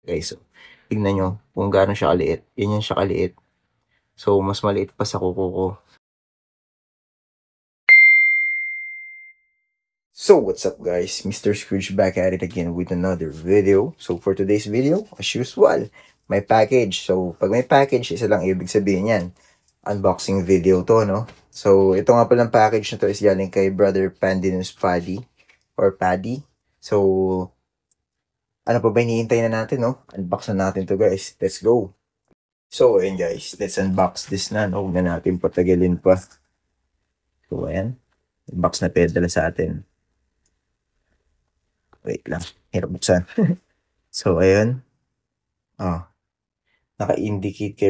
guys. So, tignan nyo kung gaano siya kaliit. Ganyan siya kaliit. So, mas maliit pa sa kuko ko. So, what's up guys? Mr. Scrooge back at it again with another video. So, for today's video, as usual, may package. So, pag may package, isa lang ibig sabihin yan. Unboxing video to, no? So, ito nga palang package na to is galing kay Brother Pandinus Paddy or Paddy. So, ano pa ba hinihintay na natin, no? Unbox na natin to guys. Let's go! So, ayun guys, let's unbox this na, no? Huwag na natin patagalin pa. So, ayan. Unbox na pedala sa atin. Wait lang. Hirap buksan. So, ayun. Oh. Naka-indicate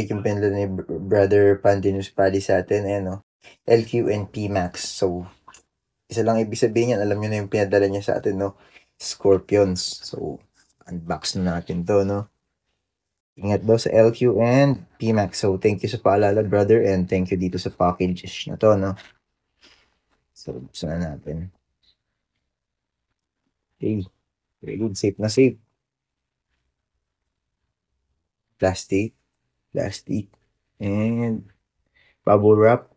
yung pendant ni Brother Pandinus Paddy sa atin. Ayan, no? LQ and PMAX. So, isa lang ibig sabihin yan. Alam nyo na yung pinadala niya sa atin, no? Scorpions. So, unbox na natin to, no? Ingat daw sa LQ and PMAX. So, thank you sa paalala, brother. And thank you dito sa packages na to, no? So, buksan na natin. Okay. Very good. Safe na safe. Plastic. And bubble wrap.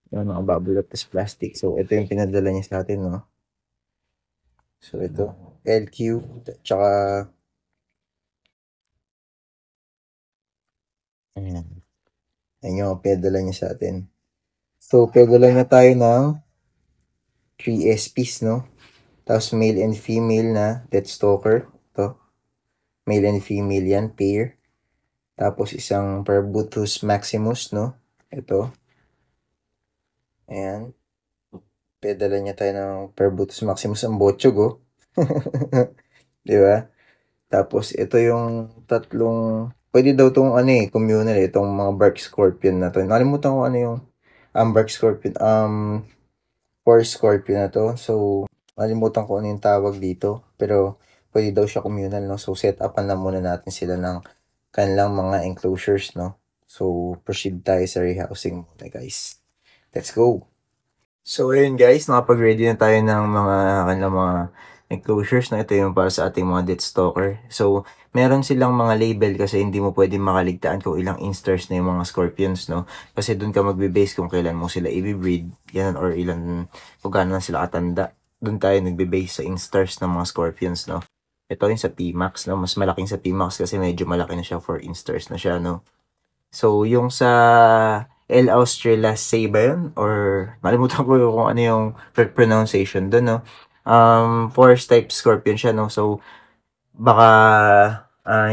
Yung mga bubble wrap is plastic. So, ito yung pinadala niya sa atin, no? So, ito. LQ. Tsaka ayan. Ayan yung pinadala niya sa atin. So, pinadala niya tayo ng 3 SPs, no? Tapos, male and female na Deathstalker. Ito. Male and female yan, pair. Tapos, isang Perbutus Maximus, no? Ito. Ayan. Pedala niya tayo ng Perbutus Maximus ang botchog, oh. Diba? Tapos, ito yung tatlong, pwede daw itong communal, itong mga Bark Scorpion na to. Nakalimutan ko ano yung Bark Scorpion, Force Scorpion na to. So, nakalimutan ko ano yung tawag dito. Pero, pwede daw siya communal, no? So, set upan na muna natin sila ng kanilang mga enclosures, no? So, proceed tayo sa rehousing muna, guys. Let's go! So, ayun guys, nakapag-ready na tayo ng mga kanilang mga enclosures na ito yung para sa ating mga Deathstalker. So, meron silang mga label kasi hindi mo pwede makaligtaan kung ilang instars na yung mga Scorpions, no? Kasi doon ka magbe-base kung kailan mo sila i-breed, yan, or ilan, kung gaano na sila katanda. Doon tayo nagbe-base sa instars ng mga Scorpions, no? Ito yung sa PMAX, no? Mas malaking sa PMAX kasi medyo malaki na siya for instars na siya, no? So, yung sa L. australacea ba yun? Or, nalimutan ko kung ano yung pronunciation doon, no? Forest type scorpion siya, no? So, baka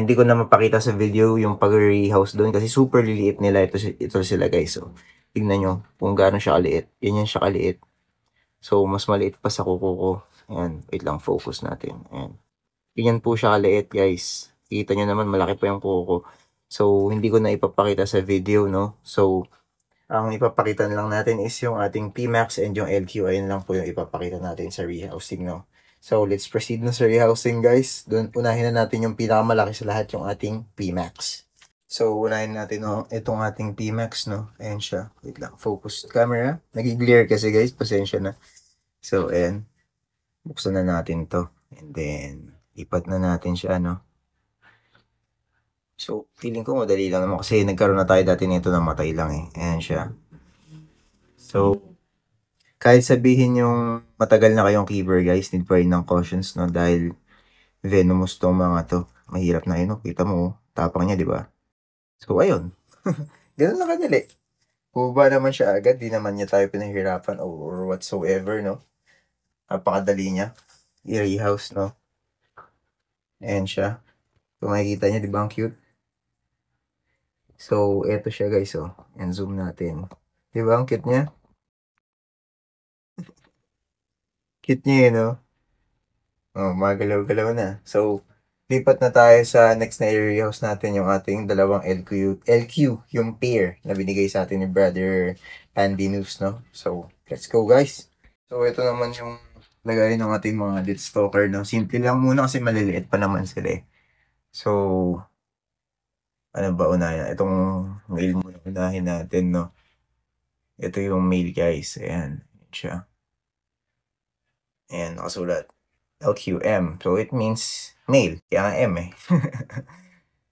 hindi ko na mapakita sa video yung pag-rehouse doon kasi super liliit nila. Ito sila, guys. So, tignan nyo kung gaano siya kaliit. Yan siya kaliit. So, mas maliit pa sa kuko ko. Ayan, wait lang, focus natin. Ayan. Ganyan po siya kaliit, guys. Kita nyo naman, malaki pa yung kuko ko. So, hindi ko na ipapakita sa video, no? So, ang ipapakita lang natin is yung ating PMAX and yung LQ. Ayun lang po yung ipapakita natin sa rehousing, no? So, let's proceed na sa rehousing, guys. Doon, unahin na natin yung pinakamalaki sa lahat, yung ating PMAX. So, unahin natin, no, itong ating PMAX, no? Ayan siya. Wait lang. Focus camera. Nag-glare kasi, guys. Pasensya na. So, ayan. Buksan na natin to. And then, ipat na natin siya, no? So, feeling ko madali lang naman kasi nagkaroon na tayo dati nito na matay lang eh. Ayan siya. So, kahit sabihin yung matagal na kayong keeper guys, need pa rin ng cautions, no? Dahil venomous tong mga to. Mahirap na yun, no? Kita mo, tapang niya, di ba? So, ayun. Ganun lang kadali. Kuba naman siya agad, di naman niya tayo pinahirapan or whatsoever, no? Napakadali niya. I-rehouse, no? Ayan siya. Kung makikita niya, di ba ang cute? So, eto siya guys, oh. And zoom natin. Di ba ang cute niya? Cute niya yun, no? Oh, magalaw-galaw na. So, lipat na tayo sa next na i-rehouse natin yung ating dalawang LQ, yung pair na binigay sa atin ni Brother Pandinus, no? So, let's go guys. So, ito naman yung lagay ng ating mga Deathstalker, no? Simple lang muna kasi maliliit pa naman sila eh. So, ano ba unahin? Itong male muna unahin natin, no? Ito yung male guys. Ayan. Ayan siya. Ayan, nakasulat. LQM. So, it means male. Kaya nga M eh.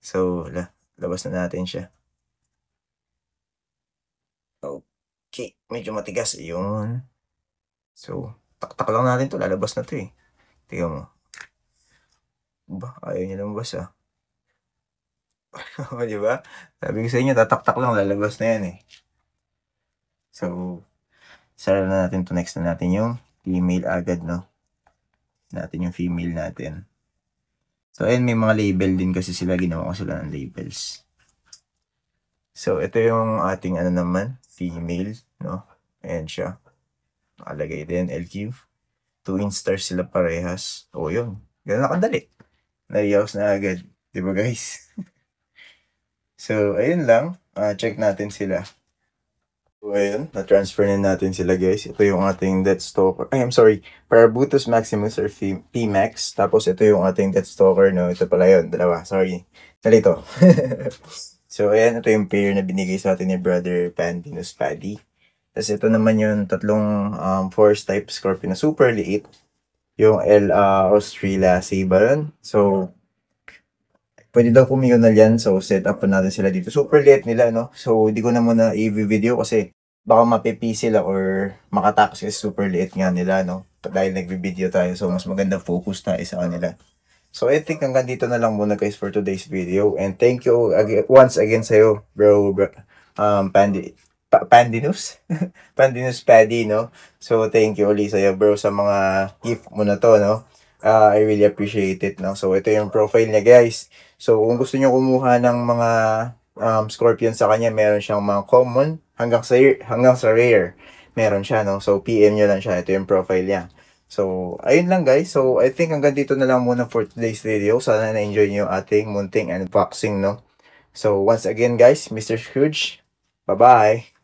So, labas na natin siya. Okay. Medyo matigas. Yun. So, taktak lang natin to. Lalabas na to eh. Tingnan mo. Ba, ayaw niya lumabas ah. O, diba? Sabi ko sa inyo, tataktak lang. Lalabas na yan eh. So, sara na natin to. Next na natin yung female agad, no? Natin yung female natin. So, ayun, may mga label din kasi sila. Ginawa ko sila ng labels. So, ito yung ating ano naman, female, no? Ayan siya. Nakalagay din, LQ. 2 instars sila parehas. O, yun. Ganun na kadali. Naiyaws na agad. Diba, guys? So, ayun lang. Check natin sila. So, ayun. Na-transfer na natin sila, guys. Ito yung ating Deathstalker. Ay, I'm sorry. Parabutus Maximus or P-Max. Tapos, ito yung ating Deathstalker, no? Ito pala yun. Dalawa. Sorry. Nalito. So, ayan. Ito yung pair na binigay sa atin ni Brother Pandinus Paddy. Tapos, ito naman yung tatlong Force type Scorpion na super liit. Yung L. Australia Sabaron. So, pwede daw communal yan. So, set up natin sila dito. Super liit nila, no? So, hindi ko na muna i-video kasi baka mapipi sila or makatakas kasi super liit nga nila, no? Dahil nag-video tayo. So, mas maganda focus tayo sa kanila. So, I think hanggang dito na lang muna guys for today's video. And thank you once again sa'yo, bro Pandinus? Pandinus Paddy, no? So, thank you ulit sa'yo, bro, sa mga gift mo na to, no? I really appreciate it, no? So, ito yung profile niya, guys. So, kung gusto nyo kumuha ng mga Scorpion sa kanya, meron siyang mga common hanggang sa rare. Meron siya, no? So, PM nyo lang siya. Ito yung profile niya. So, ayun lang, guys. So, I think hanggang dito na lang muna for today's video. Sana na-enjoy nyo ating munting unboxing, no? So, once again, guys, Mr. Scrooge, bye-bye!